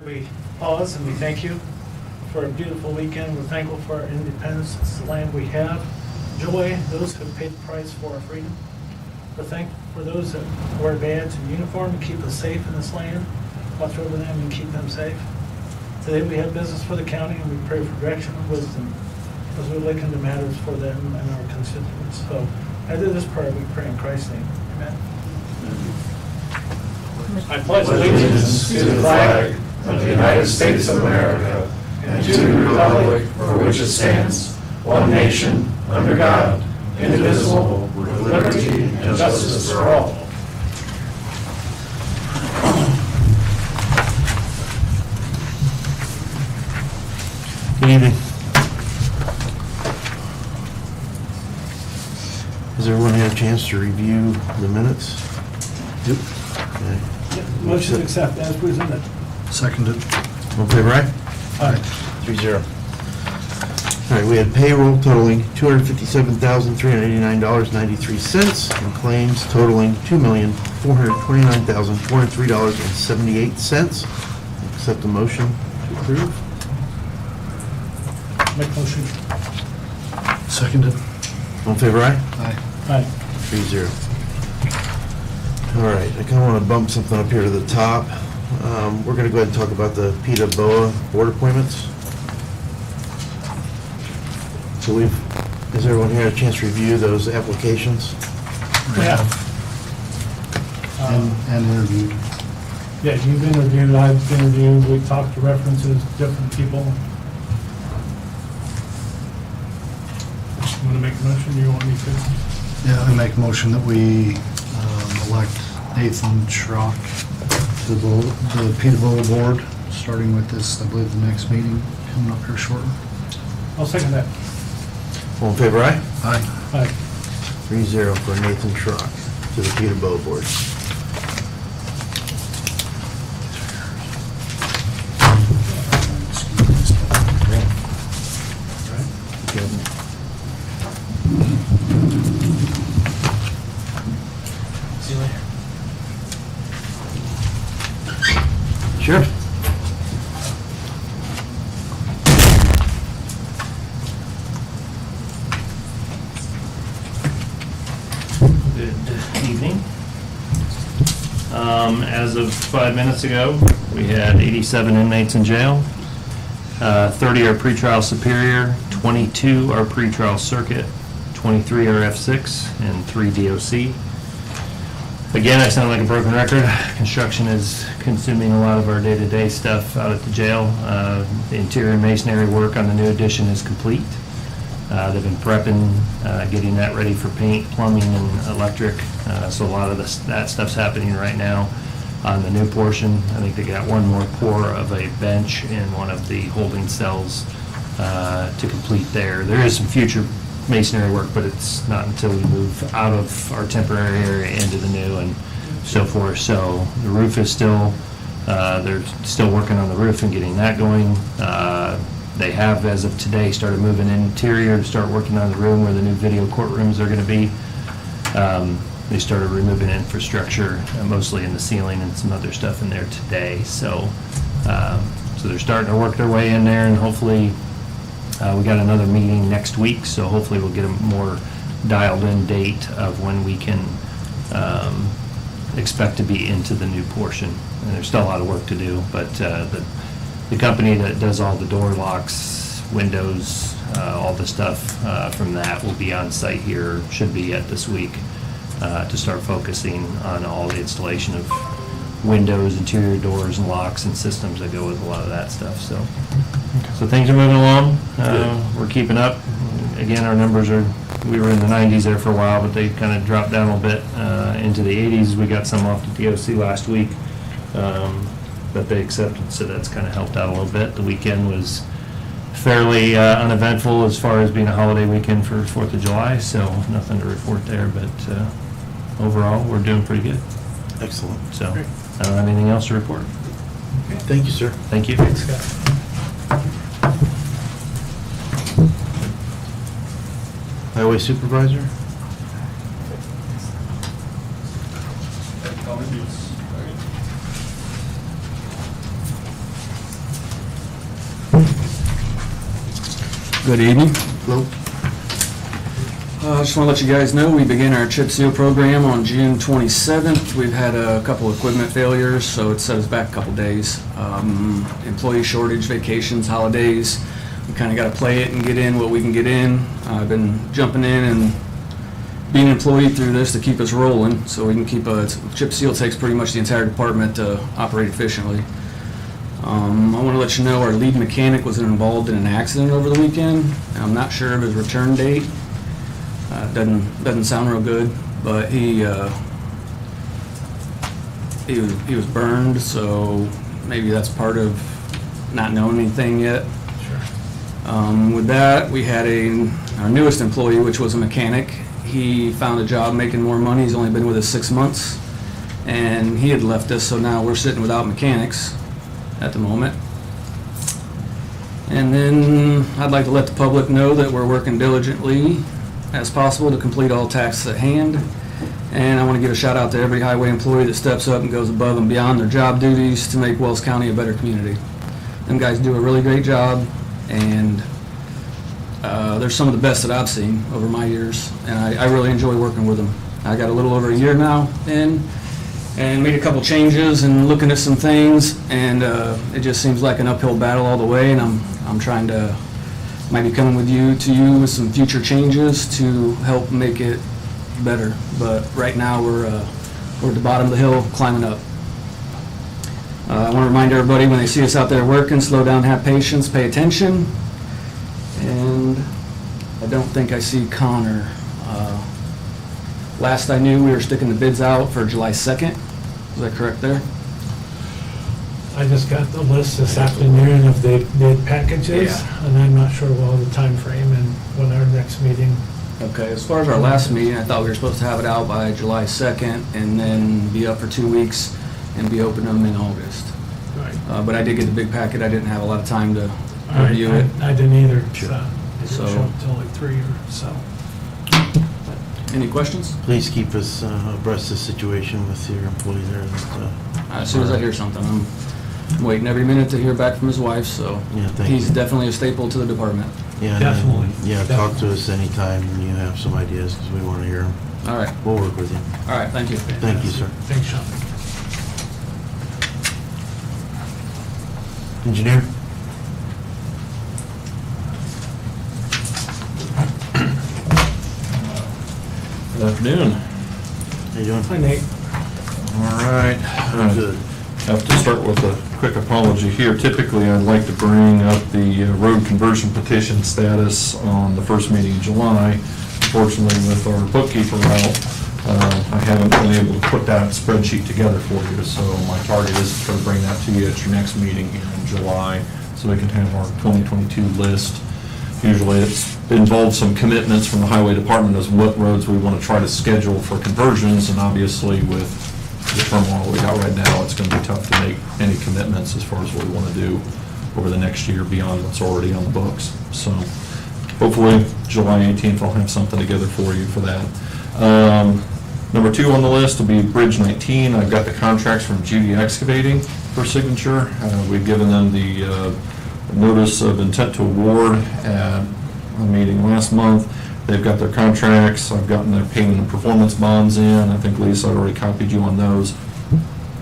We pause and we thank you for a beautiful weekend. We're thankful for our independence. It's the land we have. Joy, those who have paid the price for our freedom. We're thankful for those that wear badge and uniform to keep us safe in this land. Watch over them and keep them safe. Today we have business for the county and we pray for direction and wisdom as we look into matters for them and our constituents. So after this prayer, we pray in Christ's name. Amen. I pledge allegiance to the flag of the United States of America and to the republic for which it stands, one nation, under God, indivisible, with liberty and justice for all. Good evening. Has everyone had a chance to review the minutes? Yep. Okay. Motion to accept as presented. Seconded. All in favor, aye? Aye. 3-0. All right, we had payroll totaling $257,389.93 and claims totaling $2,429,403.78. Accept the motion to approve. Make motion. Seconded. All in favor, aye? Aye. Aye. 3-0. All right, I kind of want to bump something up here to the top. We're going to go ahead and talk about the PETA BOA board appointments. So has everyone here had a chance to review those applications? Yeah. And interviewed. Yeah, you've interviewed, I've interviewed, we talked to references, different people. You want to make a motion, or you want me to? Yeah, I make a motion that we elect Nathan Schrock to the PETA BOA board, starting with this, I believe, the next meeting coming up here shortly. I'll second that. All in favor, aye? Aye. Aye. 3-0 for Nathan Schrock to the PETA BOA board. See you later. Sure. Good evening. As of 5 minutes ago, we had 87 inmates in jail. 30 are pretrial superior, 22 are pretrial circuit, 23 are F6, and 3 DOC. Again, I sound like a broken record. Construction is consuming a lot of our day-to-day stuff out at the jail. The interior masonry work on the new addition is complete. They've been prepping, getting that ready for paint, plumbing, and electric. So a lot of that stuff's happening right now on the new portion. I think they got one more pour of a bench in one of the holding cells to complete there. There is some future masonry work, but it's not until we move out of our temporary area into the new and so forth. So the roof is still, they're still working on the roof and getting that going. They have, as of today, started moving interior to start working on the room where the new video courtrooms are going to be. They started removing infrastructure, mostly in the ceiling and some other stuff in there today. So they're starting to work their way in there, and hopefully we got another meeting next week. So hopefully we'll get a more dialed-in date of when we can expect to be into the new portion. And there's still a lot of work to do, but the company that does all the door locks, windows, all the stuff from that will be on site here, should be at this week, to start focusing on all the installation of windows, interior doors, and locks and systems that go with a lot of that stuff. So things are moving along. We're keeping up. Again, our numbers we were in the 90s there for a while, but they kind of dropped down a little bit into the 80s. We got some off the DOC last week. That they accepted, so that's kind of helped out a little bit. The weekend was fairly uneventful as far as being a holiday weekend for 4th of July, so nothing to report there, but overall, we're doing pretty good. Excellent. So I don't have anything else to report. Thank you, sir. Thank you. Thanks, Scott. Highway Supervisor? Good evening. Hello? I just want to let you guys know, we began our chip seal program on June 27th. We've had a couple equipment failures, so it set us back a couple days. Employee shortage, vacations, holidays. We kind of got to play it and get in what we can get in. I've been jumping in and being employed through this to keep us rolling, so we can keep chip seal takes pretty much the entire department to operate efficiently. I want to let you know our lead mechanic was involved in an accident over the weekend. I'm not sure of his return date. Doesn't sound real good, but he was burned, so maybe that's part of not knowing anything yet. With that, we had our newest employee, which was a mechanic. He found a job making more money. He's only been with us 6 months, and he had left us, so now we're sitting without mechanics at the moment. And then I'd like to let the public know that we're working diligently as possible to complete all tasks at hand. And I want to give a shout out to every highway employee that steps up and goes above and beyond their job duties to make Wells County a better community. Them guys do a really great job, and they're some of the best that I've seen over my years, and I really enjoy working with them. I got a little over a year now in, and made a couple changes and looking at some things, and it just seems like an uphill battle all the way, and I'm trying to might be coming with you with some future changes to help make it better. But right now we're at the bottom of the hill climbing up. I want to remind everybody when they see us out there working, slow down, have patience, pay attention. And I don't think I see Connor. Last I knew, we were sticking the bids out for July 2nd. Is that correct there? I just got the list this afternoon of the bid packages, Yeah. and I'm not sure about the time frame and when our next meeting. Okay, as far as our last meeting, I thought we were supposed to have it out by July 2nd and then be up for 2 weeks and be open them in August. Right. But I did get the big packet. I didn't have a lot of time to review it. I didn't either. Sure. It didn't So- show up till like 3 or so. Any questions? Please keep us abreast of the situation with your employee there. As soon as I hear something, I'm waiting every minute to hear back from his wife, so Yeah, thank he's you. definitely a staple to the department. Yeah, and Definitely. Yeah, talk to us anytime you have some ideas, because we want to hear them. All right, We'll work with you. all right, thank you. Thank you, sir. Thanks, Sean. Engineer? Good afternoon. How you doing? Hi, Nate. All right. Good. Have to start with a quick apology here. Typically, I'd like to bring up the road conversion petition status on the first meeting in July. Unfortunately, with our bookkeeper out, I haven't been able to put that spreadsheet together for you. So my target is to try to bring that to you at your next meeting here in July, so we can have our 2022 list. Usually it involves some commitments from the highway department as what roads we want to try to schedule for conversions, and obviously with the turmoil we got right now, it's going to be tough to make any commitments as far as what we want to do over the next year beyond what's already on the books. So hopefully July 18th I'll have something together for you for that. Number 2 on the list will be Bridge 19. I've got the contracts from Judy Excavating for signature. We've given them the notice of intent to award at a meeting last month. They've got their contracts. I've gotten their payment and performance bonds in. I think Lisa already copied you on those.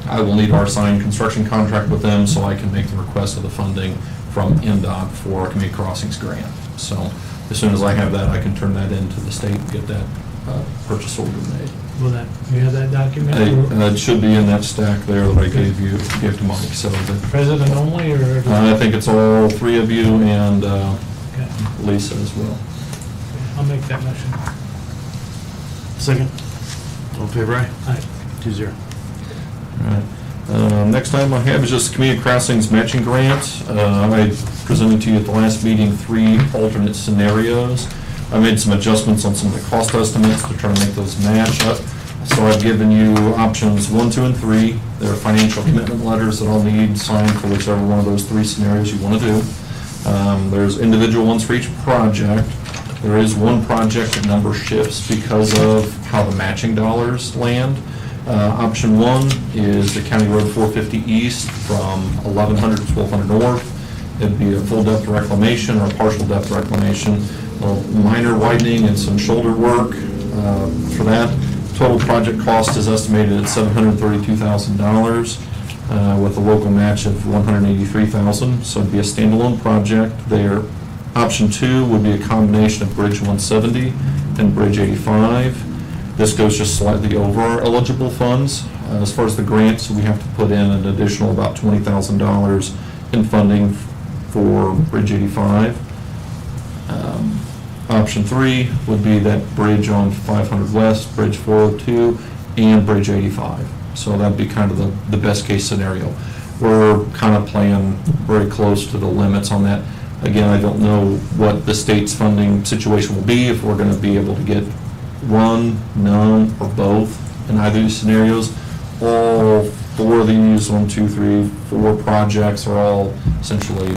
I will need our signed construction contract with them so I can make the request of the funding from NDOT for our community crossings grant. So as soon as I have that, I can turn that into the state and get that purchase order made. Will you have that document? It should be in that stack there that I gave to Mike. So President only, or? I think it's all 3 of you and Okay. Lisa as well. I'll make that motion. Second? All in favor, aye? Aye. 2-0. All right. Next item I have is just community crossings matching grant. I presented to you at the last meeting 3 alternate scenarios. I made some adjustments on some of the cost estimates to try to make those match up. So I've given you options 1, 2, and 3. There are financial commitment letters that I'll need signed for whichever one of those 3 scenarios you want to do. There's individual ones for each project. There is one project that number shifts because of how the matching dollars land. Option 1 is the County Road 450 East from 1100 to 1200 North. It'd be a full depth reclamation or partial depth reclamation, a minor widening and some shoulder work for that. Total project cost is estimated at $732,000 with a local match of $183,000, so it'd be a standalone project there. Option 2 would be a combination of Bridge 170 and Bridge 85. This goes just slightly over our eligible funds. As far as the grants, we have to put in an additional about $20,000 in funding for Bridge 85. Option 3 would be that bridge on 500 West, Bridge 402, and Bridge 85. So that'd be kind of the best case scenario. We're kind of playing very close to the limits on that. Again, I don't know what the state's funding situation will be, if we're going to be able to get one, none, or both in either of these scenarios. All 4 of these, 1, 2, 3, 4 projects are all essentially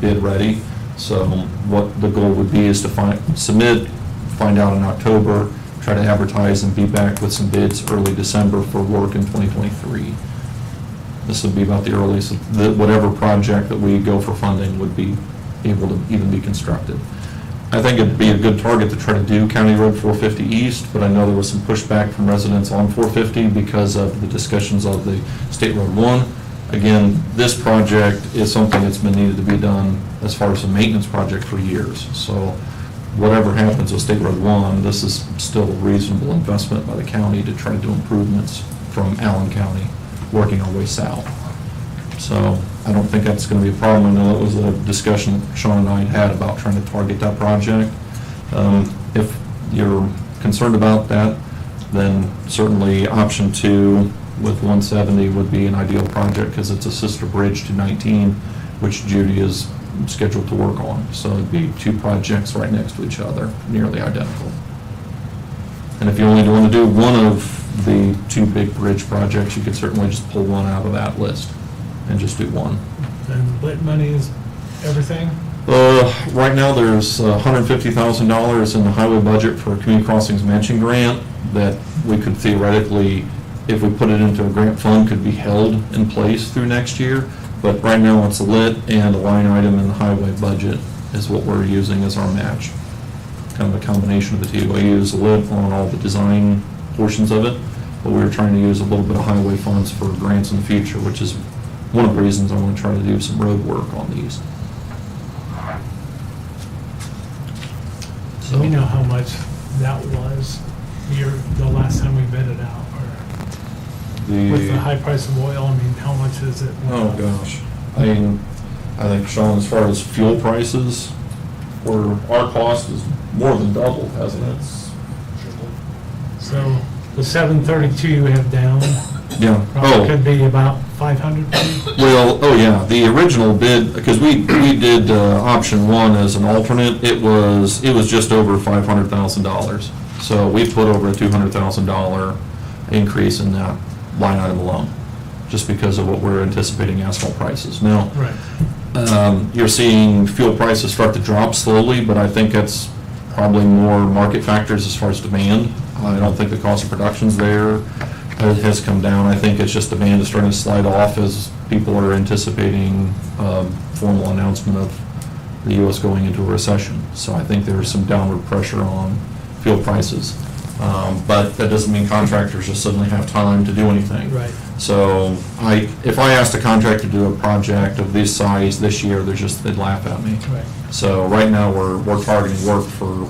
bid ready. So what the goal would be is to submit, find out in October, try to advertise and be back with some bids early December for work in 2023. This would be about the earliest, whatever project that we go for funding would be able to even be constructed. I think it'd be a good target to try to do County Road 450 East, but I know there was some pushback from residents on 450 because of the discussions of the State Road 1. Again, this project is something that's been needed to be done as far as a maintenance project for years. So whatever happens with State Road 1, this is still a reasonable investment by the county to try to do improvements from Allen County, working our way south. So I don't think that's going to be a problem. I know that was a discussion Sean and I had about trying to target that project. If you're concerned about that, then certainly option 2 with 170 would be an ideal project because it's a sister bridge to 19, which Judy is scheduled to work on. So it'd be 2 projects right next to each other, nearly identical. And if you only want to do one of the 2 big bridge projects, you could certainly just pull one out of that list and just do one. And lit money is everything? Right now, there's $150,000 in the highway budget for a community crossings matching grant that we could theoretically, if we put it into a grant fund, could be held in place through next year. But right now, it's lit, and a line item in the highway budget is what we're using as our match. Kind of a combination of the 2. I use lit on all the design portions of it, but we're trying to use a little bit of highway funds for grants in the future, which is one of the reasons I want to try to do some road work on these. Do we know how much that was the last time we bid it out? Or with the high price of oil, I mean, how much is it? Oh, gosh. I mean, I think, Sean, as far as fuel prices, our cost is more than doubled, hasn't it? So the 732 you have down Yeah. probably could be about 500 maybe? Well, oh yeah, the original bid, because we did option 1 as an alternate, it was just over $500,000. So we put over a $200,000 increase in that line item alone, just because of what we're anticipating asphalt prices. Now, Right. you're seeing fuel prices start to drop slowly, but I think that's probably more market factors as far as demand. I don't think the cost of production's there. It has come down. I think it's just demand is starting to slide off as people are anticipating formal announcement of the U.S. going into a recession. So I think there's some downward pressure on fuel prices. But that doesn't mean contractors just suddenly have time to do anything. Right. So if I asked a contractor to do a project of this size this year, they'd laugh at me. Right. So right now, we're targeting work for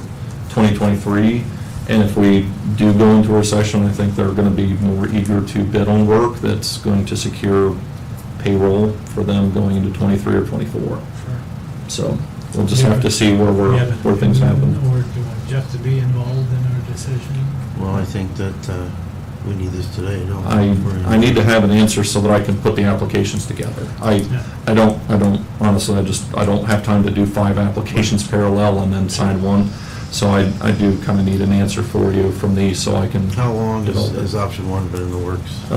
2023. And if we do go into a recession, I think they're going to be more eager to bid on work that's going to secure payroll for them going into 23 or 24. Sure. So we'll just have to see where things happen. Or do you want Jeff to be involved in our decision? Well, I think that we need this today, no? I need to have an answer so that I can put the applications together. I don't, honestly, I don't have time to do 5 applications parallel and then sign one. So I do kind of need an answer for you from these so I can. How long develop it. has option 1 been in the works?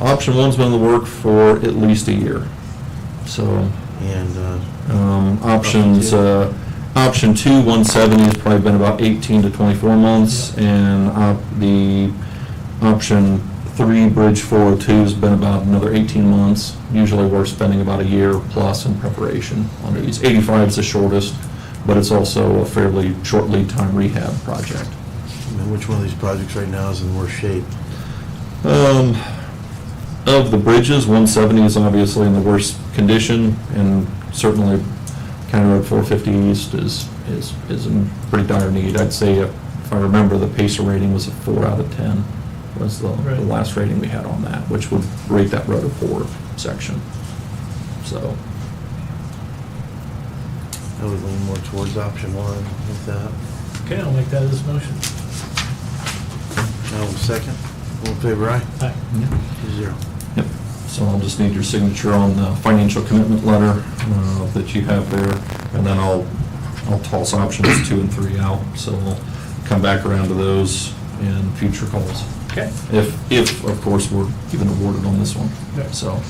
Option 1's been in the work for at least a year. So, And, options, option 2, 170 has probably been about 18 to 24 months, and the option 3 Bridge 402 has been about another 18 months. Usually we're spending about a year plus in preparation on these. 85 is the shortest, but it's also a fairly short lead time rehab project. And which one of these projects right now is in worse shape? Of the bridges, 170 is obviously in the worst condition, and certainly County Road 450 East is in pretty dire need. I'd say, if I remember, the PACER rating was a 4 out of 10, was the Right. last rating we had on that, which would rate that road a 4 section. So, I would lean more towards option 1 with that. Okay, I'll make that as a motion. Now, second. All in favor, aye? Aye. 2-0. yep. So I'll just need your signature on the financial commitment letter that you have there, and then I'll toss options 2 and 3 out, so we'll come back around to those in future calls. Okay. If, of course, we're even awarded on this one. Yep. So,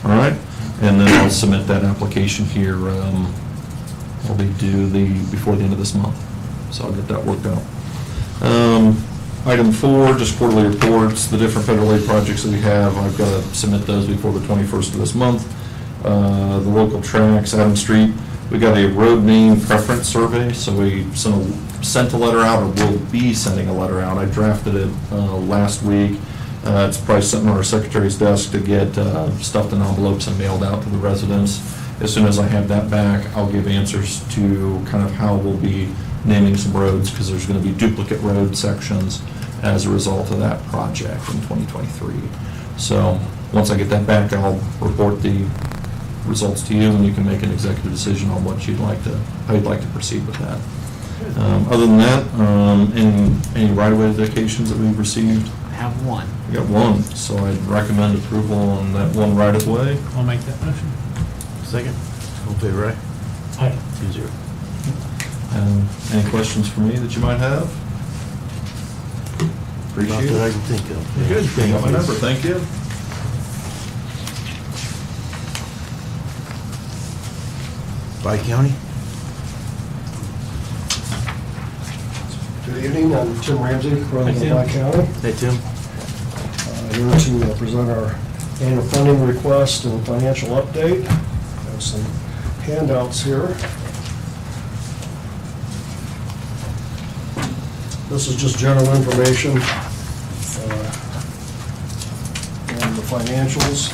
all right, and then I'll submit that application here, I'll be due before the end of this month, so I'll get that worked out. Item 4, just quarterly reports, the different federal aid projects that we have, I've got to submit those before the 21st of this month. The local tracks, Adam Street, we got a road name preference survey, so we sent a letter out, or will be sending a letter out. I drafted it last week. It's probably sitting on our secretary's desk to get stuffed in envelopes and mailed out to the residents. As soon as I have that back, I'll give answers to kind of how we'll be naming some roads, because there's going to be duplicate road sections as a result of that project in 2023. So, once I get that back, I'll report the results to you, and you can make an executive decision on what how you'd like to proceed with that. Other than that, any right-of-way dedications that we've received? I have one. We got one, so I'd recommend approval on that one right-of-way. I'll make that motion. Second. All in favor, aye? Aye. 2-0. Any questions for me that you might have? Not Appreciate that I it. can think of. Good, you got my number, thank you. Bi-county? Good evening, I'm Tim Ramsey, from Hi, Tim. Lehigh County. Hey, Tim. Here to present our annual funding request and financial update. I have some handouts here. This is just general information on the financials.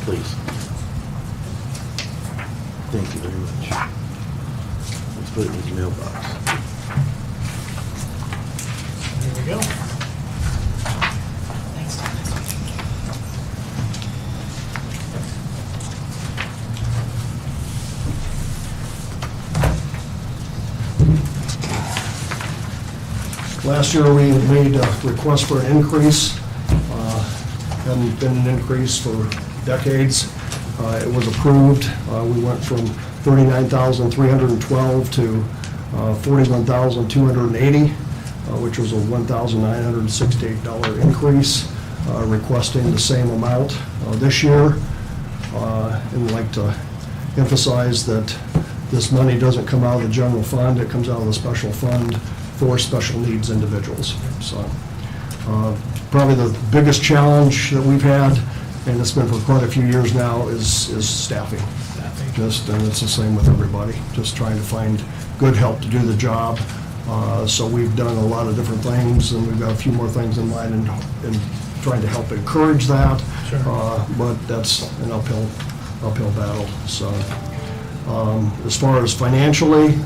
Please. Thank you very much. Let's put it in his mailbox. There we go. Last year, we made a request for an increase. Hadn't been an increase for decades. It was approved. We went from $39,312 to $41,280, which was a $1,968 increase, requesting the same amount this year. And I'd like to emphasize that this money doesn't come out of the general fund, it comes out of the special fund for special needs individuals. So, probably the biggest challenge that we've had, and it's been for quite a few years now, is staffing. And it's the same with everybody, just trying to find good help to do the job. So we've done a lot of different things, and we've got a few more things in mind in trying to help encourage that. Sure. But that's an uphill battle, so. As far as financially,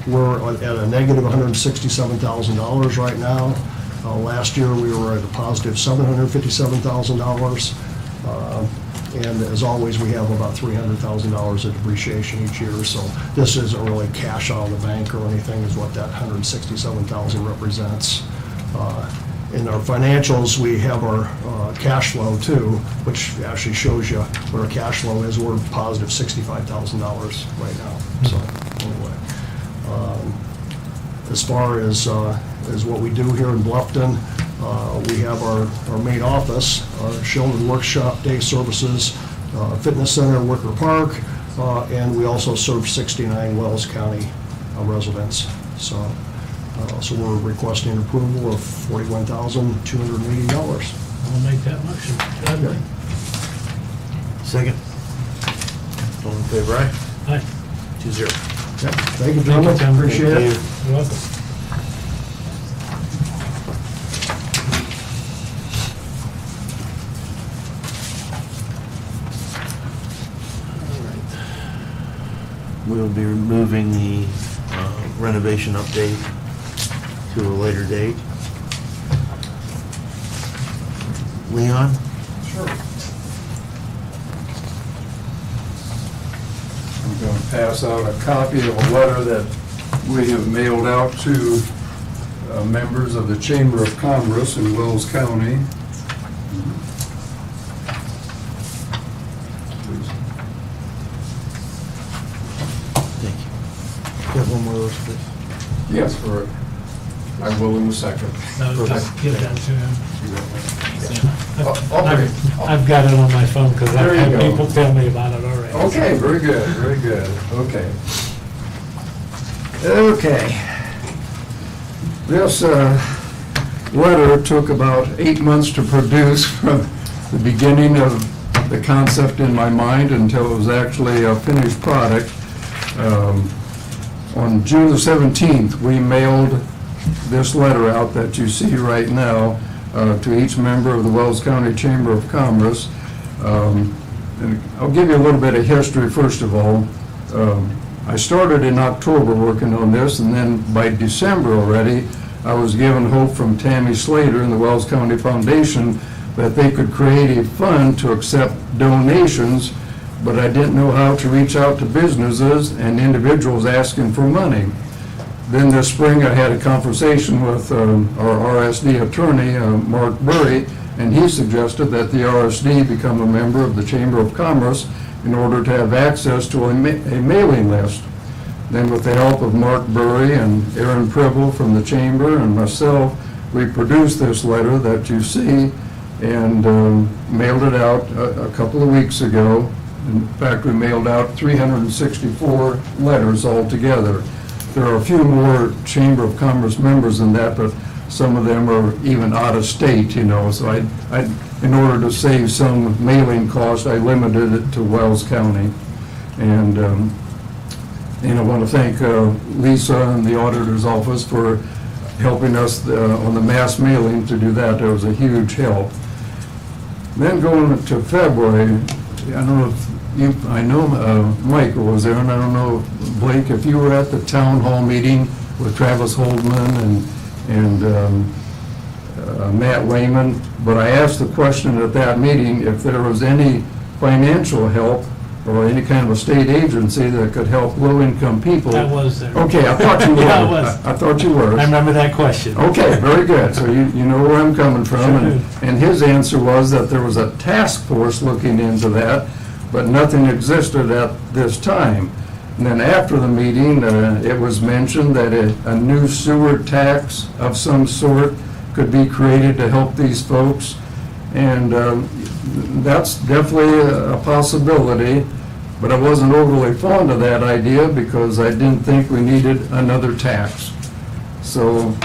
we're at a negative $167,000 right now. Last year, we were at a positive $757,000. And as always, we have about $300,000 of depreciation each year. So this isn't really cash out of the bank or anything, is what that $167,000 represents. In our financials, we have our cash flow too, which actually shows you what our cash flow is. We're positive $65,000 right now, so anyway. As far as what we do here in Bluffton, we have our main office, Sheldon Workshop, Day Services, Fitness Center, Wicker Park, and we also serve 69 Wells County residents. So So we're requesting approval of $41,280. I'll make that motion. Gladly. Second. All in favor, aye? Aye. 2-0. Thank you, gentlemen, Tim. appreciate it. You're welcome. We'll be removing the renovation update to a later date. Leon? Sure. I'm going to pass out a copy of a letter that we have mailed out to members of the Chamber of Commerce in Wells County. Thank you. Got one more of those, please? Yes, for, I will in a second. No, just give that to him. I'll bring it. I've got it on my phone because I've There you had go. people tell me about it already. Okay, very good, very good, okay. Okay. This letter took about 8 months to produce from the beginning of the concept in my mind until it was actually a finished product. On June the 17th, we mailed this letter out that you see right now to each member of the Wells County Chamber of Commerce. And I'll give you a little bit of history first of all. I started in October working on this, and then by December already, I was given hope from Tammy Slater and the Wells County Foundation that they could create a fund to accept donations, but I didn't know how to reach out to businesses and individuals asking for money. Then this spring, I had a conversation with our RSD attorney, Mark Burry, and he suggested that the RSD become a member of the Chamber of Commerce in order to have access to a mailing list. Then with the help of Mark Burry and Aaron Pribble from the Chamber and myself, we produced this letter that you see and mailed it out a couple of weeks ago. In fact, we mailed out 364 letters altogether. There are a few more Chamber of Commerce members than that, but some of them are even out of state, you know, so I, in order to save some mailing cost, I limited it to Wells County. And I want to thank Lisa and the auditor's office for helping us on the mass mailing to do that. That was a huge help. Then going to February, I don't know if you, I know Michael was there, and I don't know, Blake, if you were at the town hall meeting with Travis Holdman and Matt Wayman, but I asked the question at that meeting if there was any financial help or any kind of a state agency that could help low-income people. I was there. Okay, I thought you were. Yeah, I was. I thought you were. I remember that question. Okay, very good. So you know where I'm coming from. Sure do. And his answer was that there was a task force looking into that, but nothing existed at this time. And then after the meeting, it was mentioned that a new sewer tax of some sort could be created to help these folks. And that's definitely a possibility, but I wasn't overly fond of that idea because I didn't think we needed another tax. So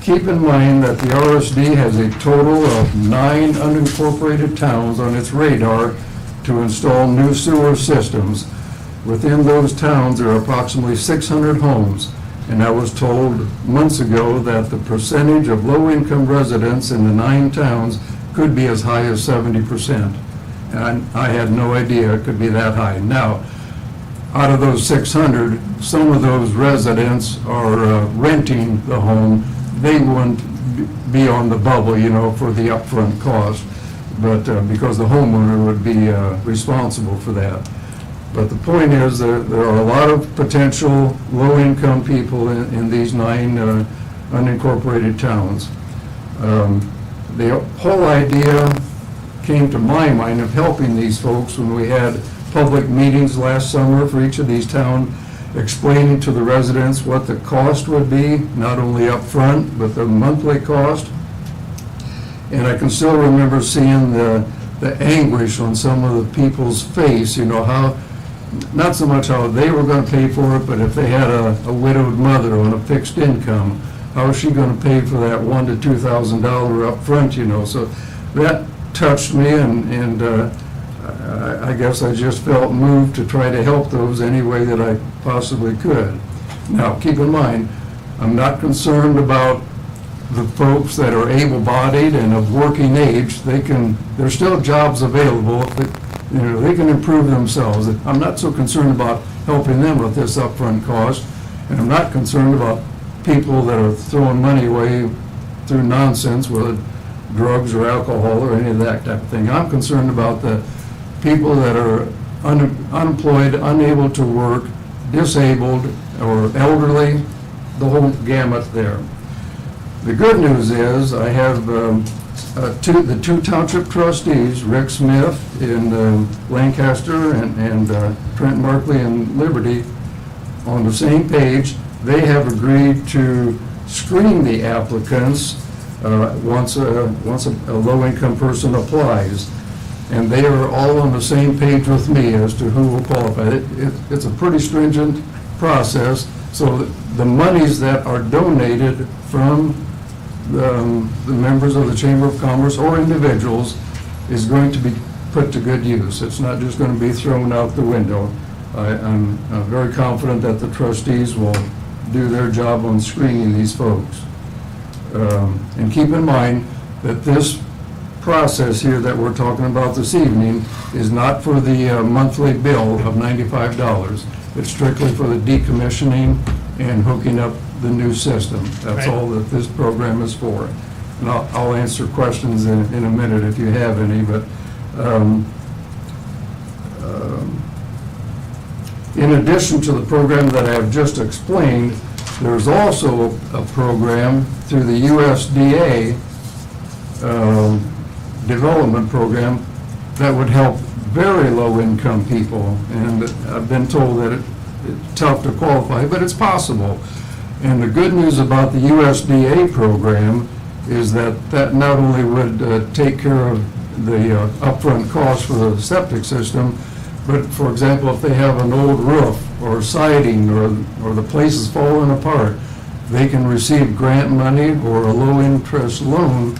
keep in mind that the RSD has a total of 9 unincorporated towns on its radar to install new sewer systems. Within those towns, there are approximately 600 homes, and I was told months ago that the percentage of low-income residents in the 9 towns could be as high as 70%. And I had no idea it could be that high. Now, out of those 600, some of those residents are renting the home. They wouldn't be on the bubble, you know, for the upfront cost, but because the homeowner would be responsible for that. But the point is that there are a lot of potential low-income people in these 9 unincorporated towns. The whole idea came to my mind of helping these folks when we had public meetings last summer for each of these towns, explaining to the residents what the cost would be, not only up front, but the monthly cost. And I can still remember seeing the anguish on some of the people's face, you know, how, not so much how they were going to pay for it, but if they had a widowed mother on a fixed income, how is she gonna pay for that $1,000 to $2,000 up front? So that touched me, and I guess I just felt moved to try to help those any way that I possibly could. Now, keep in mind, I'm not concerned about the folks that are able-bodied and of working age. There's still jobs available. They can improve themselves. I'm not so concerned about helping them with this upfront cost, and I'm not concerned about people that are throwing money away through nonsense, whether drugs or alcohol or any of that type of thing. I'm concerned about the people that are unemployed, unable to work, disabled, or elderly, the whole gamut there. The good news is, I have the two township trustees, Rick Smith in Lancaster and Trent Markley in Liberty, on the same page. They have agreed to screen the applicants once a low-income person applies. And they are all on the same page with me as to who will qualify. It's a pretty stringent process, so the monies that are donated from the members of the Chamber of Commerce or individuals is going to be put to good use. It's not just going to be thrown out the window. I'm very confident that the trustees will do their job on screening these folks. And keep in mind that this process here that we're talking about this evening is not for the monthly bill of $95. It's strictly for the decommissioning and hooking up the new system. That's Right. all that this program is for. And I'll answer questions in a minute if you have any, but in addition to the program that I have just explained, there's also a program through the USDA development program that would help very low-income people. And I've been told that it's tough to qualify, but it's possible. And the good news about the USDA program is that not only would take care of the upfront costs for the septic system, but for example, if they have an old roof or siding or the place is falling apart, they can receive grant money or a low-interest loan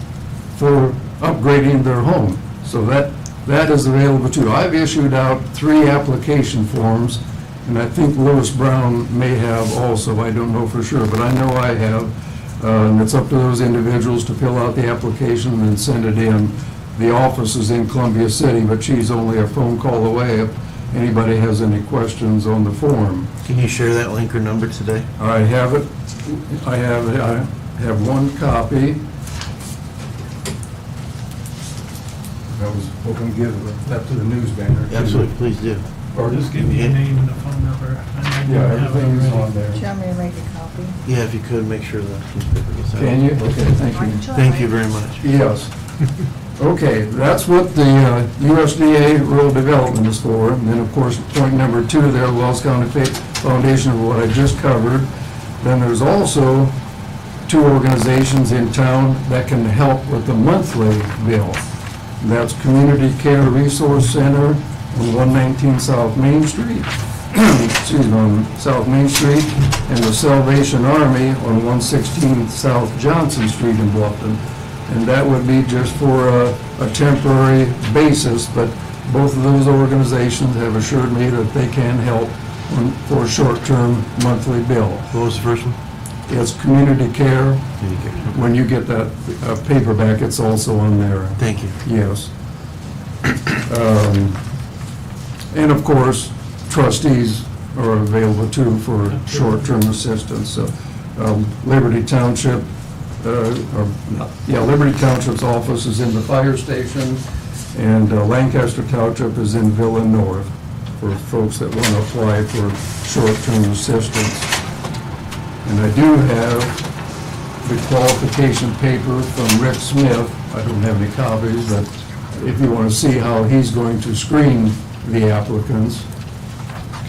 for upgrading their home. So that is available too. I've issued out 3 application forms, and I think Lewis Brown may have also. I don't know for sure, but I know I have. And it's up to those individuals to fill out the application and send it in. The office is in Columbia City, but she's only a phone call away if anybody has any questions on the form. Can you share that link or number today? I have it. I have one copy. I was hoping to give that to the news banner. too. Absolutely, please do. Or Just give me your name and the phone number. Yeah, everything's on there. Do you want me to make a copy? Yeah, if you could, make sure the newspaper gets out. Can you? Okay, thank you. Thank you very much. Yes. Okay, that's what the USDA rural development is for. And then, of course, point number 2 there, Wells County Foundation, of what I just covered. Then there's also 2 organizations in town that can help with the monthly bill. That's Community Care Resource Center on 119 South Main Street, excuse me, on South Main Street, and the Salvation Army on 116 South Johnson Street in Bluffton. And that would be just for a temporary basis, but both of those organizations have assured me that they can help for a short-term monthly bill. What was the first one? It's Community Care. Community Care. When you get that paperback, it's also on there. Thank you. Yes. And of course, trustees are available too for short-term assistance. So Liberty Township, Liberty Township's office is in the fire station, and Lancaster Township is in Villa North for folks that want to apply for short-term assistance. And I do have the qualification paper from Rick Smith. I don't have any copies, but if you want to see how he's going to screen the applicants,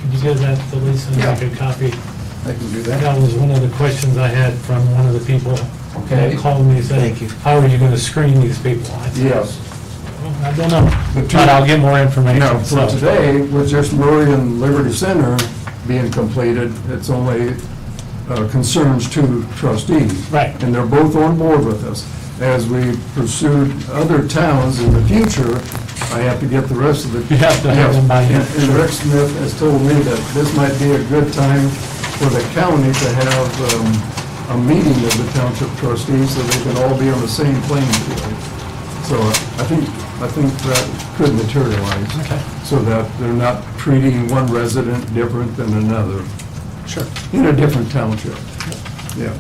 Could you give that to Lisa and Yeah. make a copy? I can do that. That was one of the questions I had from one of the people Okay. that called me and said, Thank you. how are you going to screen these people? I said, Yes. "Well, I don't know, The two- but I'll get more Now, information. for So, today, with just Murray and Liberty Center being completed, it's only concerns to trustees. Right. And they're both on board with us. As we pursued other towns in the future, I have to get the rest of the. You have to have them by hand. And Rick Smith has told me that this might be a good time for the county to have a meeting of the township trustees so they can all be on the same playing field. So I think that could materialize. Okay. So that they're not treating one resident different than another Sure. in a different township. Yeah.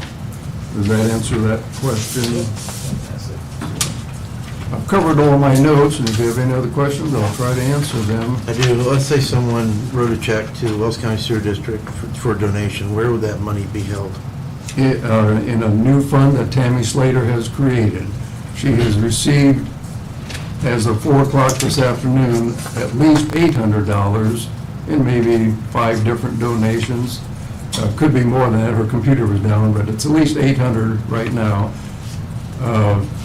Does that answer that question? I've covered all my notes, and if you have any other questions, I'll try to answer them. I do. Let's say someone wrote a check to Wells County Sewer District for a donation. Where would that money be held? In a new fund that Tammy Slater has created. She has received, as of 4 o'clock this afternoon, at least $800 in maybe 5 different donations. Could be more than that, her computer was down, but it's at least 800 right now.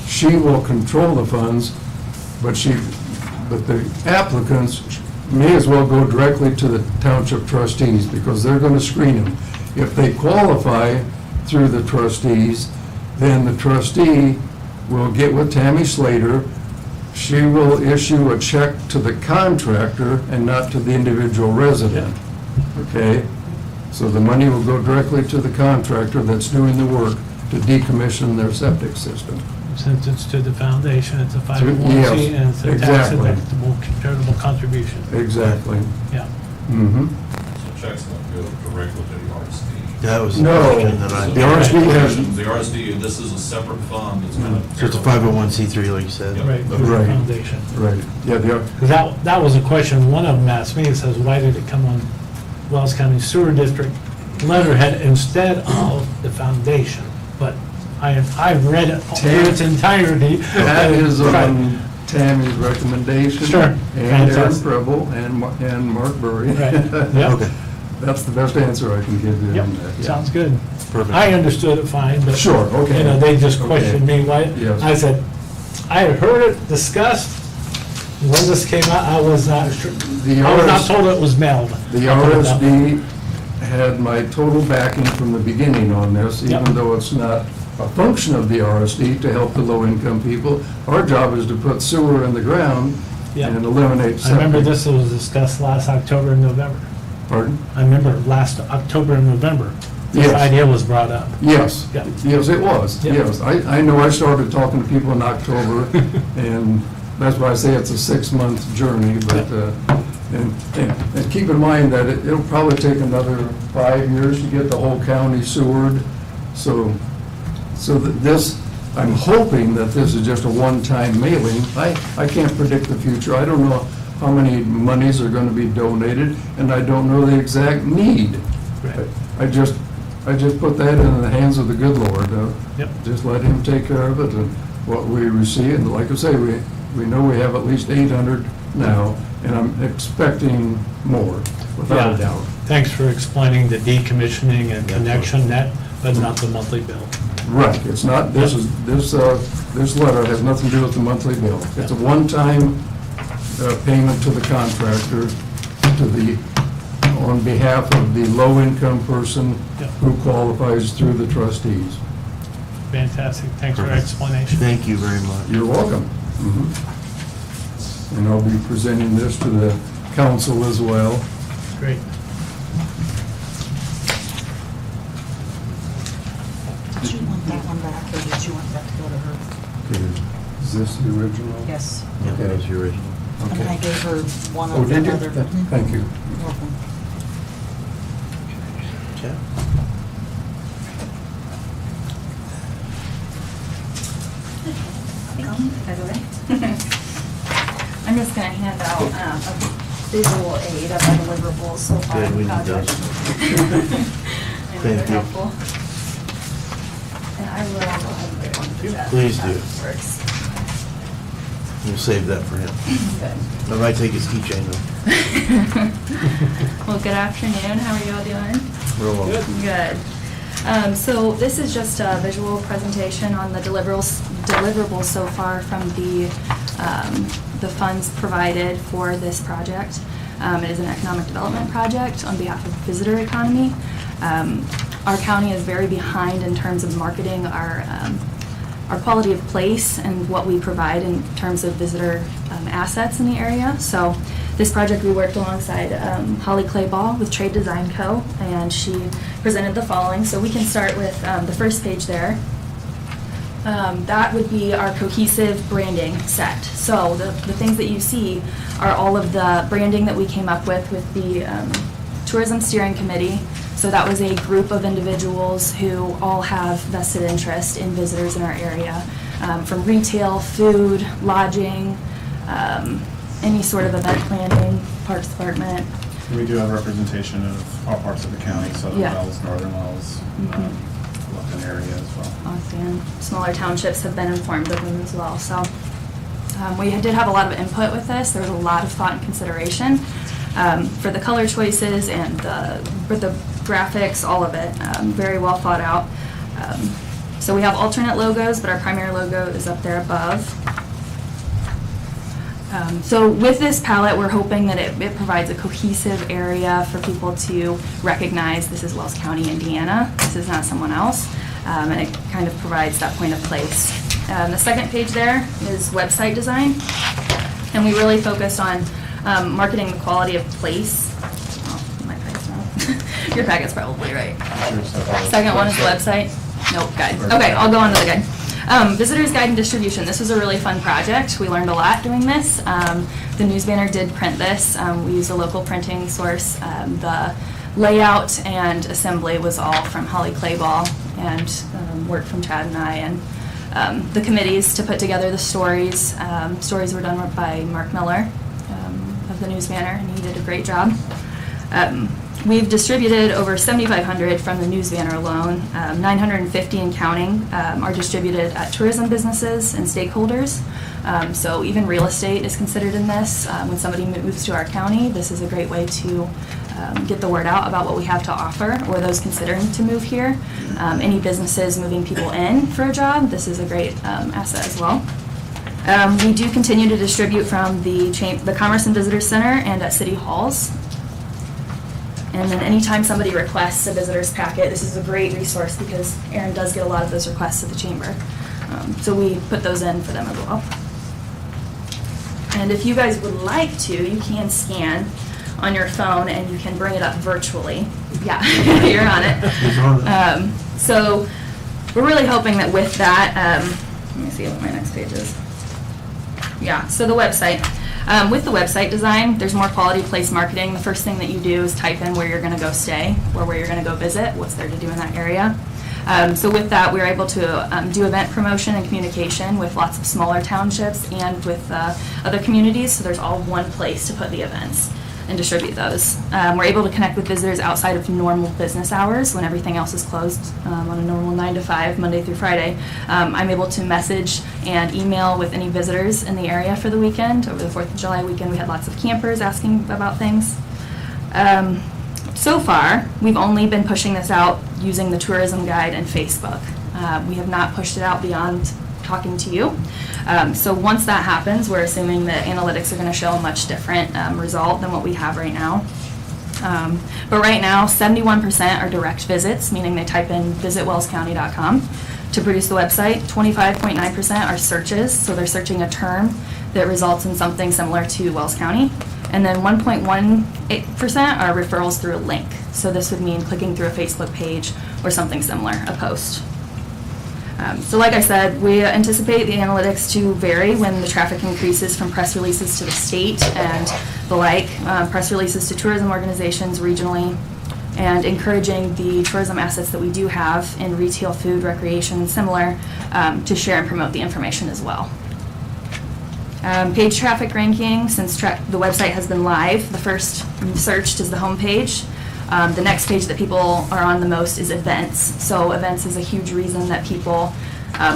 She will control the funds, but the applicants may as well go directly to the township trustees, because they're going to screen them. If they qualify through the trustees, then the trustee will get with Tammy Slater. She will issue a check to the contractor and not to the individual resident. Okay? So the money will go directly to the contractor that's doing the work to decommission their septic system. Since it's to the foundation, it's a Yes, 501c and it's a tax exactly. deductible charitable contribution. Exactly. Yeah. Mm-hmm. So checks don't go directly to the RSD. That was the No. question that I. The RSD has, The RSD, this is a separate fund, it's kind of. So it's a 501c3, like you said. Right, through the Right. foundation. right, yeah, the, 'Cause that was a question one of them asked me, it says, why did it come on Wells County Sewer District letterhead instead of the foundation? But I've read it in its entirety. that is Right. on Tammy's recommendation. Sure. And Aaron Fantastic. Preble and Mark Burry. Right, yeah. Okay, That's the best answer I can give you Yep, on that. yeah. sounds good. perfect. I understood it fine, but. Sure, okay. You know, they just Okay. questioned me why. Yes. I said, I had heard it discussed. When this came out, I was not sure. The I was not RS told it was mailed. The I'll put it that way. RSD had my total backing from the beginning on this, Yep. even though it's not a function of the RSD to help the low-income people. Our job is to put sewer in the ground Yep. and eliminate I septic. remember this was discussed last October and November. Pardon? I remember last October and November, this Yes. idea was brought up. Yes, Yeah. yes, it was, Yeah. yes. I know I started talking to people in October, and that's why I say it's a 6-month journey, but, and keep in mind that it'll probably take another 5 years to get the whole county sewered, so that this, I'm hoping that this is just a one-time mailing. I can't predict the future. I don't know how many monies are gonna be donated, and I don't know the exact need. Right. I just put that in the hands of the good Lord. Yep. Just let him take care of it, and what we receive, and like I say, we know we have at least 800 now, and I'm expecting more, without a Yeah. doubt. Thanks for explaining the decommissioning and connection net, but not the monthly bill. Right, it's not, this letter has nothing to do with the monthly bill. It's a one-time payment to the contractor, on behalf of the low-income person Yep. who qualifies through the trustees. Fantastic, thanks for your Perfect. explanation. Thank you very much. You're welcome. And I'll be presenting this to the council as well. Great. Did you want that one back, or did you want that to go to her? Okay, is this the original? Yes. Yeah, that was your original. And I Okay. gave her one Oh, of the did you? other. Thank you. You're welcome. Okay. By the way. I'm just gonna hand out a visual aid of our deliverables so far. Good, we in the need those. project. I know Thank they're you. helpful. And I will go ahead and get one for Jeff. Please do. Works. We'll save that for him. Good. I might take his keychain though. Well, good afternoon. How are you all doing? Real well. Good. So this is just a visual presentation on the deliverables so far from the funds provided for this project. It is an economic development project on behalf of Visitor Economy. our county is very behind in terms of marketing our quality of place and what we provide in terms of visitor assets in the area. So this project, we worked alongside Holly Clayball with Trade Design Co., and she presented the following. So we can start with the first page there. That would be our cohesive branding set. So the things that you see are all of the branding that we came up with the Tourism Steering Committee. So that was a group of individuals who all have vested interest in visitors in our area, from retail, food, lodging, any sort of event planning, Parks Department. We do have representation of all parts of the county, Southern Yeah. Wells, Northern Wells, Lupton area as well. And smaller townships have been informed of them as well. So we did have a lot of input with this. There was a lot of thought and consideration for the color choices and for the graphics, all of it. Very well thought out. So we have alternate logos, but our primary logo is up there above. So with this palette, we're hoping that it provides a cohesive area for people to recognize this is Wells County, Indiana. This is not someone else. And it kind of provides that point of place. The second page there is website design. And we really focused on marketing the quality of place. Oh, my packet's wrong. Your packet's probably right. Second one is the website. Nope, guide. Okay, I'll go on to the guide. Visitor's Guide and Distribution. This was a really fun project. We learned a lot doing this. The news banner did print this. We used a local printing source. The layout and assembly was all from Holly Clayball and work from Chad and I. And the committees to put together the stories. Stories were done by Mark Miller of the news banner, and he did a great job. We've distributed over 7,500 from the news banner alone. 950 and counting are distributed at tourism businesses and stakeholders. So even real estate is considered in this. When somebody moves to our county, this is a great way to get the word out about what we have to offer, or those considering to move here. Any businesses moving people in for a job, this is a great asset as well. We do continue to distribute from the Commerce and Visitor Center and at City Halls. And then anytime somebody requests a visitor's packet, this is a great resource because Erin does get a lot of those requests at the chamber. So we put those in for them as well. And if you guys would like to, you can scan on your phone and you can bring it up virtually. Yeah, you're on it. So we're really hoping that with that, let me see what my next page is. Yeah, so the website. With the website design, there's more quality place marketing. The first thing that you do is type in where you're going to go stay or where you're going to go visit, what's there to do in that area. So with that, we were able to do event promotion and communication with lots of smaller townships and with other communities, so there's all one place to put the events and distribute those. We're able to connect with visitors outside of normal business hours when everything else is closed on a normal 9 to 5, Monday through Friday. I'm able to message and email with any visitors in the area for the weekend. Over the 4th of July weekend, we had lots of campers asking about things. So far, we've only been pushing this out using the tourism guide and Facebook. We have not pushed it out beyond talking to you. So once that happens, we're assuming that analytics are going to show a much different result than what we have right now. But right now, 71% are direct visits, meaning they type in visitwellscounty.com to produce the website. 25.9% are searches, so they're searching a term that results in something similar to Wells County. And then 1.18% are referrals through a link. So this would mean clicking through a Facebook page or something similar, a post. So like I said, we anticipate the analytics to vary when the traffic increases from press releases to the state and the like, press releases to tourism organizations regionally, and encouraging the tourism assets that we do have in retail, food, recreation, similar, to share and promote the information as well. Page traffic ranking, since the website has been live, the first searched is the home page. The next page that people are on the most is events. So events is a huge reason that people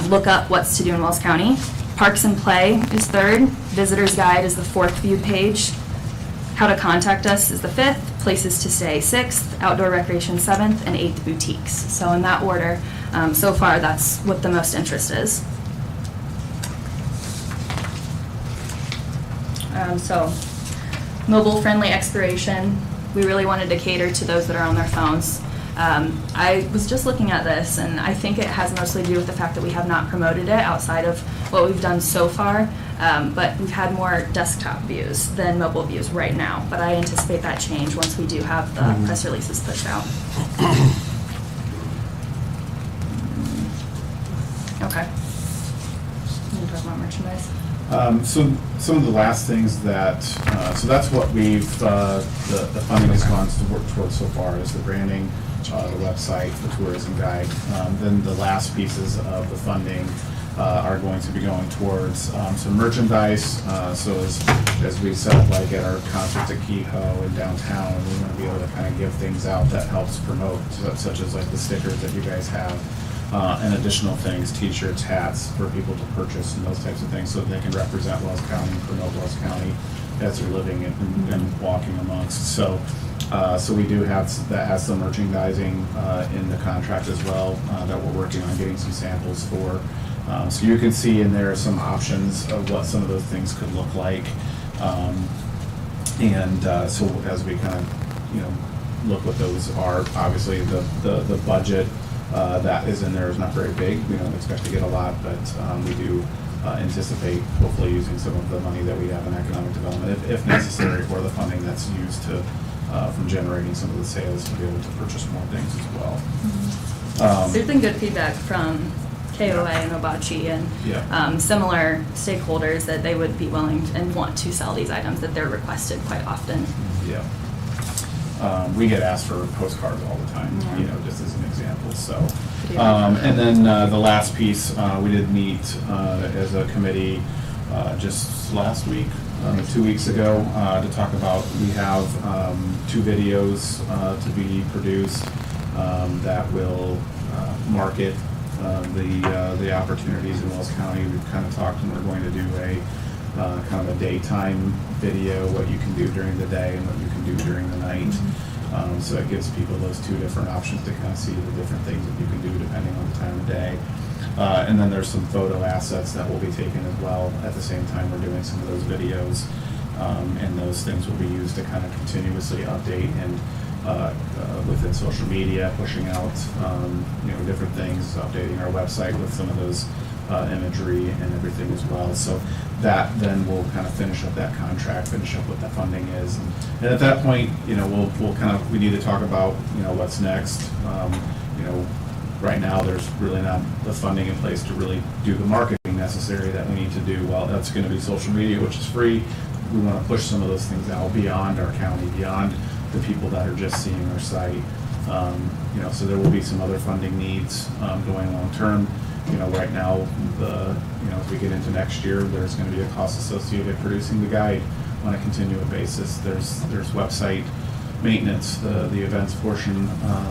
look up what's to do in Wells County. Parks and Play is third. Visitor's Guide is the fourth viewed page. How to contact us is the fifth. Places to stay, sixth. Outdoor recreation, seventh. And eighth, boutiques. So in that order, so far that's what the most interest is. So mobile-friendly exploration. We really wanted to cater to those that are on their phones. I was just looking at this, and I think it has mostly to do with the fact that we have not promoted it outside of what we've done so far, but we've had more desktop views than mobile views right now, but I anticipate that change once we do have the press releases pushed out. Okay. You want to talk about merchandise? So some of the last things that, so that's what we've, the funding has gone to work towards so far, is the branding, the website, the tourism guide. Then the last pieces of the funding are going to be going towards some merchandise. So as we said, like at our concerts at Kehoe and downtown, we want to be able to kind of give things out that helps promote, such as like the stickers that you guys have. And additional things, T-shirts, hats for people to purchase and those types of things so that they can represent Wells County and promote Wells County as they're living and walking amongst. So we do have, that has some merchandising in the contract as well that we're working on getting some samples for. So you can see in there some options of what some of those things could look like. So as we kind of, look what those are, obviously the budget that is in there is not very big. We don't expect to get a lot, but we do anticipate hopefully using some of the money that we have in economic development, if necessary, for the funding that's used to, from generating some of the sales to be able to purchase more things as well. There's been good feedback from KOA and Obachi and similar stakeholders that they would be willing and want to sell these items, that they're requested quite often. Yeah. We get asked for postcards all the time, just as an example, so. And then the last piece, we did meet as a committee just last week, 2 weeks ago, to talk about, we have 2 videos to be produced that will market the opportunities in Wells County. We've kind of talked, and we're going to do a kind of a daytime video, what you can do during the day and what you can do during the night. So it gives people those 2 different options to kind of see the different things that you can do depending on the time of day. And then there's some photo assets that will be taken as well at the same time we're doing some of those videos. And those things will be used to kind of continuously update and within social media, pushing out different things, updating our website with some of those imagery and everything as well. So that then will kind of finish up that contract, finish up what that funding is. And at that point, we'll kind of, we need to talk about, what's next. Right now, there's really not the funding in place to really do the marketing necessary that we need to do. Well, that's going to be social media, which is free. We want to push some of those things out beyond our county, beyond the people that are just seeing our site. So there will be some other funding needs going long term. Right now, as we get into next year, there's going to be a cost associated with producing the guide on a continual basis. There's website maintenance, the events portion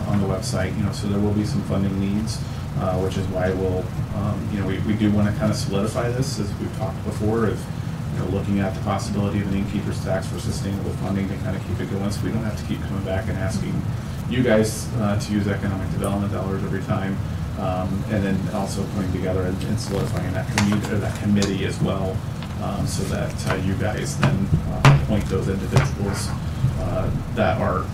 on the website, so there will be some funding needs, which is why we'll, we do want to kind of solidify this, as we've talked before, of looking at the possibility of an innkeeper's tax for sustainable funding to kind of keep it going, so we don't have to keep coming back and asking you guys to use economic development dollars every time. And then also putting together and solidifying that committee as well, so that you guys then appoint those individuals that are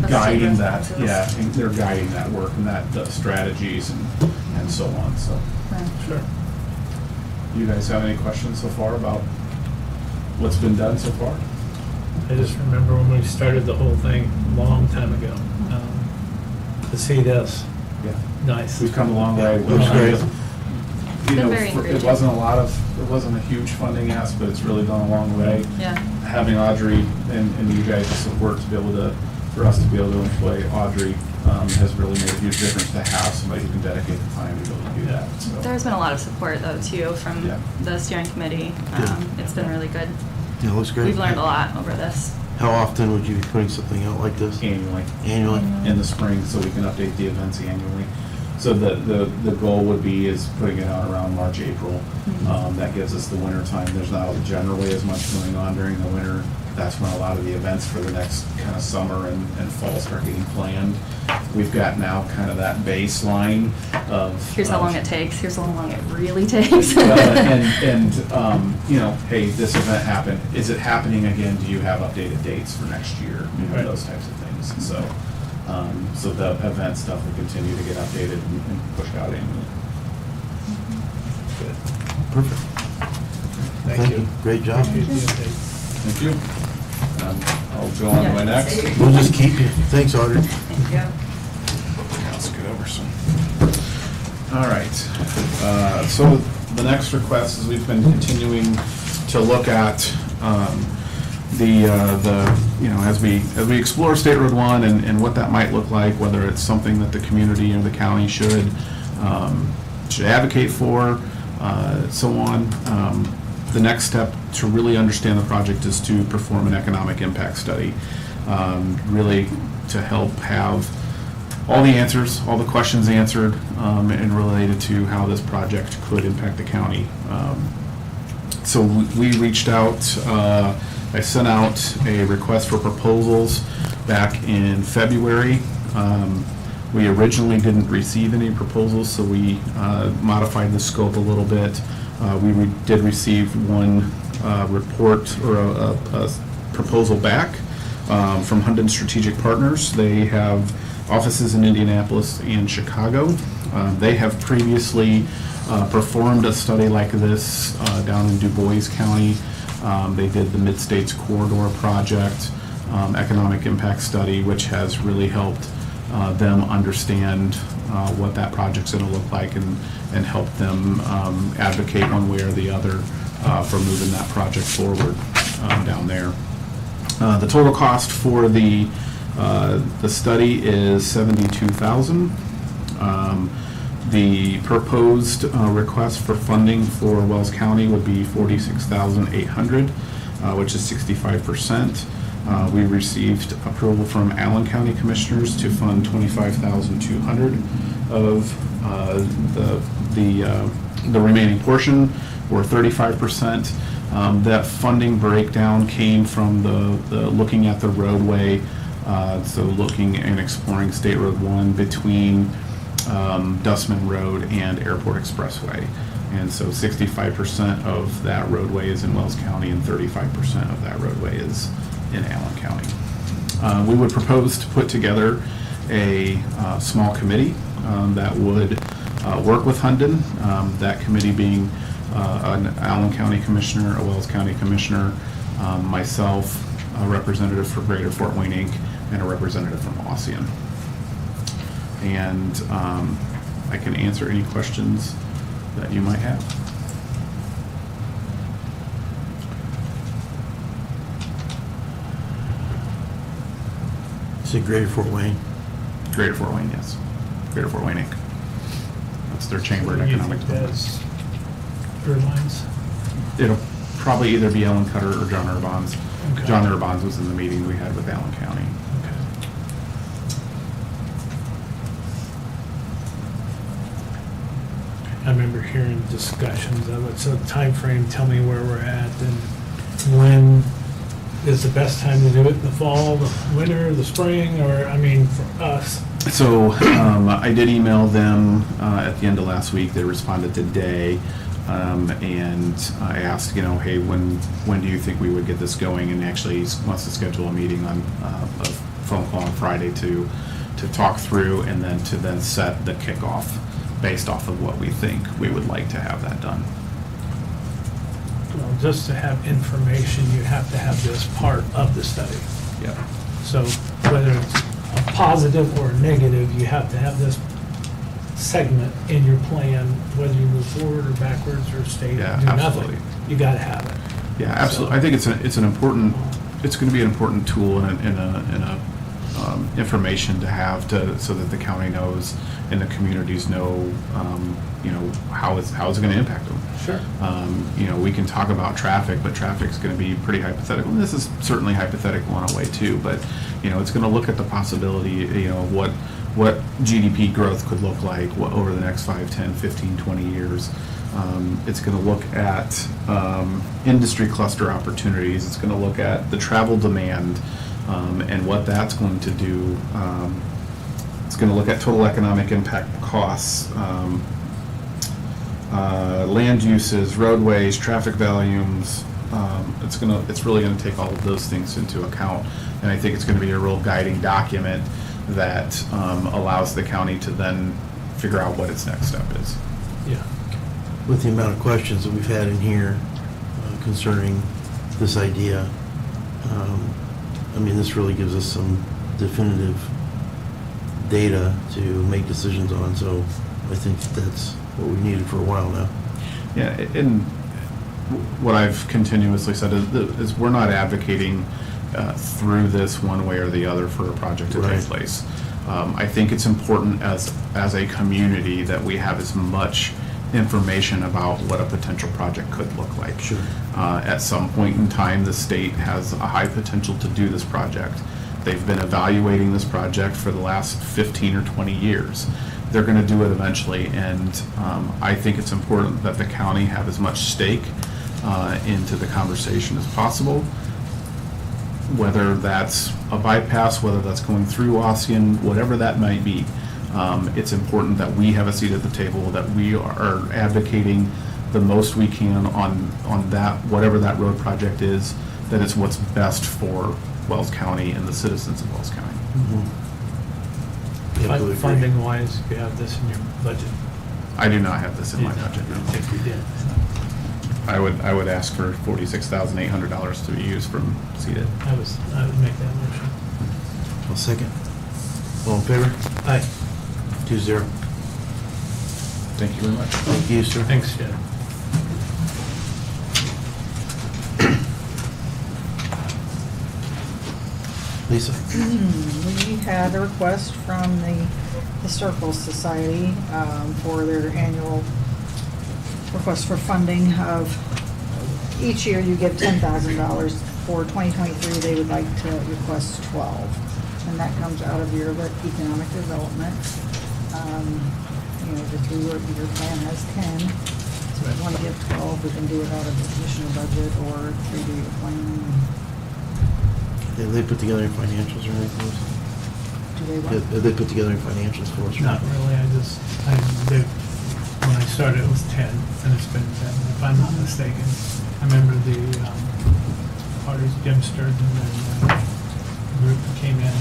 guiding that, and they're guiding that work and the strategies and so on. So, Sure. You guys have any questions so far about what's been done so far? I just remember when we started the whole thing a long time ago. To see this, Yeah. nice. We've come a long way. Looks great. Been very It encouraging. wasn't a huge funding ask, but it's really gone a long way. Yeah. Having Audrey and you guys' support to be able to, for us to be able to employ Audrey has really made a huge difference to have somebody who can dedicate the time to be able to do that. So. There's been a lot of support though too from the steering committee. It's been really good. Yeah, looks great. We've learned a lot over this. How often would you be putting something out like this? Annually. Annually? In the spring, so we can update the events annually. So the goal would be is putting it out around March, April. That gives us the winter time. There's not generally as much going on during the winter. That's when a lot of the events for the next kind of summer and fall start getting planned. We've got now kind of that baseline of. Here's how long it takes. Here's how long it really takes. Hey, this event happened. Is it happening again? Do you have updated dates for next year? Right. Those types of things. So So the event stuff will continue to get updated and pushed out annually. Perfect. Thank you. Great job. Appreciate the update. Thank you. I'll go on to my next. We'll just keep you. Thanks, Audrey. I'll scoot over some. All right. So the next request is we've been continuing to look at as we explore State Road 1 and what that might look like, whether it's something that the community or the county should advocate for, so on. The next step to really understand the project is to perform an economic impact study, really to help have all the answers, all the questions answered, and related to how this project could impact the county. So we reached out, I sent out a request for proposals back in February. We originally didn't receive any proposals, so we modified the scope a little bit. We did receive one report or a proposal back from Hunden Strategic Partners. They have offices in Indianapolis and Chicago. They have previously performed a study like this down in Du Bois County. They did the Mid-States Corridor Project economic impact study, which has really helped them understand what that project's going to look like and help them advocate one way or the other for moving that project forward down there. The total cost for the study is $72,000. The proposed request for funding for Wells County would be $46,800, which is 65%. We received approval from Allen County Commissioners to fund $25,200 of the remaining portion, or 35%. That funding breakdown came from the looking at the roadway, so looking and exploring State Road 1 between Dustman Road and Airport Expressway. And so 65% of that roadway is in Wells County and 35% of that roadway is in Allen County. We would propose to put together a small committee that would work with Hunden, that committee being an Allen County Commissioner, a Wells County Commissioner, myself, a representative for Greater Fort Wayne Inc., and a representative from Ossian. And I can answer any questions that you might have. Is it Greater Fort Wayne? Greater Fort Wayne, yes. Greater Fort Wayne Inc. That's their chamber of You economic think development. that's Irvines? It'll probably either be Ellen Cutter or John Urbans. Okay. John Urbans was in the meeting we had with Allen County. Okay. I remember hearing discussions of it, so timeframe, tell me where we're at, and when is the best time to do it, in the fall, the winter, the spring, or, I mean, for us? So I did email them at the end of last week. They responded today, and I asked, hey, when do you think we would get this going? And actually wants to schedule a meeting on a phone call on Friday to talk through and then to set the kickoff based off of what we think we would like to have that done. Well, just to have information, you have to have this part of the study. Yeah. So whether it's a positive or a negative, you have to have this segment in your plan, whether you move forward or backwards or stay, do Yeah, nothing. absolutely. You gotta have it. Yeah, absolutely. I think it's going to be an important tool and a information to have so that the county knows and the communities know, how it's going to impact them. Sure. We can talk about traffic, but traffic's going to be pretty hypothetical. And this is certainly hypothetical in a way too, but, it's going to look at the possibility, of what GDP growth could look like over the next 5, 10, 15, 20 years. It's going to look at industry cluster opportunities. It's going to look at the travel demand and what that's going to do. It's going to look at total economic impact costs, land uses, roadways, traffic volumes. It's really going to take all of those things into account, and I think it's going to be a real guiding document that allows the county to then figure out what its next step is. Yeah. With the amount of questions that we've had in here concerning this idea, I mean, this really gives us some definitive data to make decisions on, so I think that's what we needed for a while now. Yeah, and what I've continuously said is we're not advocating through this one way or the other for a project to Right. take place. I think it's important as a community that we have as much information about what a potential project could look like. Sure. At some point in time, the state has a high potential to do this project. They've been evaluating this project for the last 15 or 20 years. They're going to do it eventually, and I think it's important that the county have as much stake into the conversation as possible, whether that's a bypass, whether that's going through Ossian, whatever that might be. It's important that we have a seat at the table, that we are advocating the most we can on that, whatever that road project is, that it's what's best for Wells County and the citizens of Wells County. Funding wise, you have this in your budget. I do not have this in my budget, I no. think you did. I would ask for $46,800 to be used from CEDAT. I would make that motion. I'll second. All in favor? Aye. 2-0. Thank you very much. Thank you, sir. Thanks, Jed. Lisa? We had a request from the Historical Society for their annual request for funding of, each year you give $10,000. For 2023, they would like to request 12, and that comes out of your economic development. You know, the 3-year plan has 10, so if you want to give 12, we can do it out of the commissioner budget or 3-year plan. Have they put together any financials or anything? Do they want? Have they put together any financials for us? or Not anything? really, when I started, it was 10, and it's been 10, if I'm not mistaken. I remember the parties, Jim Sturgeon and the group that came in,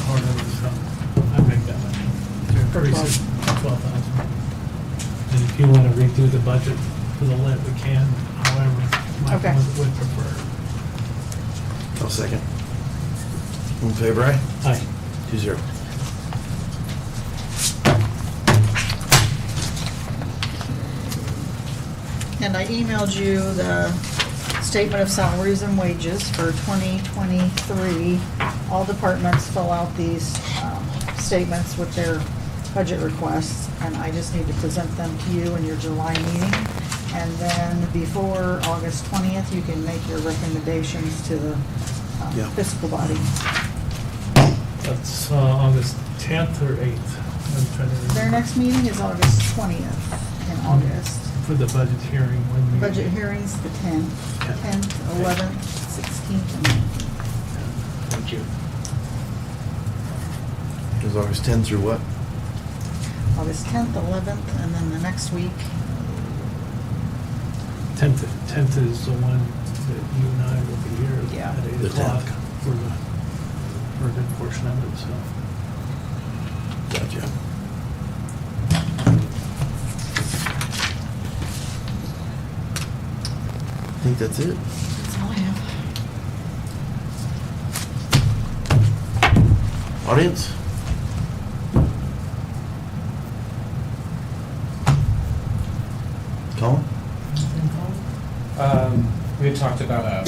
part of it, so I make that much. To increase it, 12,000. And if you want to redo the budget for the lit, we can, however, Okay. Michael would prefer. I'll second. All in favor, aye? Aye. 2-0. And I emailed you the statement of salaries and wages for 2023. All departments fill out these statements with their budget requests, and I just need to present them to you in your July meeting. And then before August 20th, you can make your recommendations to the Yeah. fiscal body. That's August 10th or 8th. I'm trying to remember. Their next meeting is August 20th in August. For the budget hearing, when we... Budget hearings, the 10th, Yeah. 10th, 11th, 16th, and 19th. Thank you. It was August 10 through what? August 10th, 11th, and then the next week. 10th is the one that you and I will be here Yeah. at 8 The o'clock 10th. for a good portion of it, so. Gotcha. I think that's it. That's all I have. Audience? Colin? We had talked about a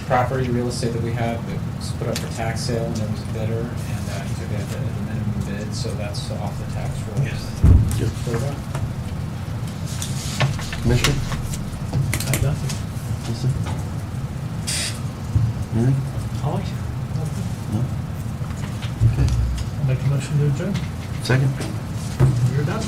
property, real estate that we had that was put up for tax sale, and there was a bidder, and he took it at the minimum bid, so that's off the tax roll. Yep. Quota. Commissioner? I have nothing. Lisa? Anything? Holly? No? Okay. I'll make a motion to adjourn. Second? You're done.